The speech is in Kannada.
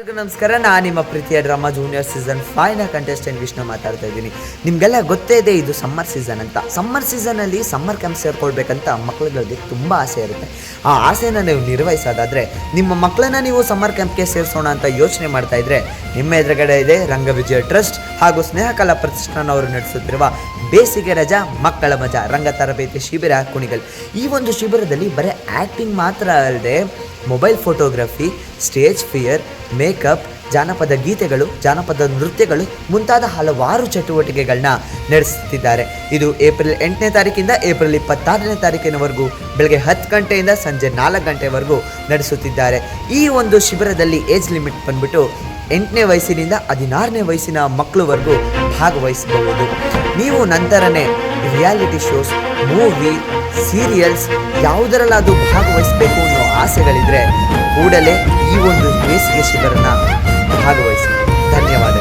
ಎಲ್ಲರಿಗೂ ನಮಸ್ಕಾರ. ನಾನು ನಿಮ್ಮ ಪ್ರೀತಿಯ ಡ್ರಾಮಾ ಜೂನಿಯರ್ ಸೀಸನ್ 5ನ ಕಂಟೆಸ್ಟೆಂಟ್ ವಿಷ್ಣು ಮಾತಾಡ್ತಾ ಇದ್ದೀನಿ. ನಿಮಗೆಲ್ಲ ಗೊತ್ತೇ ಇದೆ, ಇದು ಸಮ್ಮರ್ ಸೀಸನ್ ಅಂತ. ಸಮ್ಮರ್ ಸೀಸನಲ್ಲಿ ಸಮ್ಮರ್ ಕ್ಯಾಂಪ್ ಸೇರ್ಕೊಳ್ಬೇಕಂತ ಮಕ್ಕಳುಗಳಿಗೆ ತುಂಬ ಆಸೆ ಇರುತ್ತೆ. ಆ ಆಸೆನ ನೀವು ನಿರ್ವಹಿಸೋದಾದರೆ, ನಿಮ್ಮ ಮಕ್ಕಳನ್ನ ನೀವು ಸಮ್ಮರ್ ಕ್ಯಾಂಪ್ಗೆ ಸೇರಿಸೋಣ ಅಂತ ಯೋಚನೆ ಮಾಡ್ತಾ ಇದ್ರೆ, ನಿಮ್ಮ ಎದುರುಗಡೆ ಇದೆ ರಂಗವಿಜಯ ಟ್ರಸ್ಟ್ ಹಾಗೂ ಸ್ನೇಹ ಕಲಾ ಪ್ರತಿಷ್ಠಾನ ಅವರು ನಡೆಸುತ್ತಿರುವ ಬೇಸಿಗೆ ರಜಾ ಮಕ್ಕಳ ಮಜಾ ರಂಗ ತರಬೇತಿ ಶಿಬಿರ ಕುಣಿಗಲ್. ಈ ಒಂದು ಶಿಬಿರದಲ್ಲಿ ಬರೀ ಆ್ಯಕ್ಟಿಂಗ್ ಮಾತ್ರ ಅಲ್ಲದೆ mobile photography, stage fear, makeup, ಜಾನಪದ ಗೀತೆಗಳು, ಜಾನಪದ ನೃತ್ಯಗಳು ಮುಂತಾದ ಹಲವಾರು ಚಟುವಟಿಕೆಗಳನ್ನ ನಡೆಸುತ್ತಿದ್ದಾರೆ. ಇದು ಏಪ್ರಿಲ್ 8ನೇ ತಾರೀಕಿಂದ ಏಪ್ರಿಲ್ 26ನೇ ತಾರೀಕಿನವರೆಗೂ ಬೆಳಗ್ಗೆ 10 ಗಂಟೆಯಿಂದ ಸಂಜೆ 4 ಗಂಟೆವರೆಗೂ ನಡೆಸುತ್ತಿದ್ದಾರೆ. ಈ ಒಂದು ಶಿಬಿರದಲ್ಲಿ ಏಜ್ ಲಿಮಿಟ್ ಬಂದ್ಬಿಟ್ಟು 8ನೇ ವಯಸ್ಸಿನಿಂದ 16ನೇ ವಯಸ್ಸಿನ ಮಕ್ಕಳವರೆಗೂ ಭಾಗವಹಿಸಬಹುದು. ನೀವು ನಂತರನೇ ರಿಯಾಲಿಟಿ ಶೋಸ್, ಮೂವಿ, ಸೀರಿಯಲ್ಸ್ ಯಾವುದರಲ್ಲಾದರೂ ಭಾಗವಹಿಸಬೇಕು ಅನ್ನೋ ಆಸೆಗಳಿದ್ರೆ ಕೂಡಲೇ ಈ ಒಂದು ಬೇಸಿಗೆ ಶಿಬಿರನ ಭಾಗವಹಿಸಿ. ಧನ್ಯವಾದ.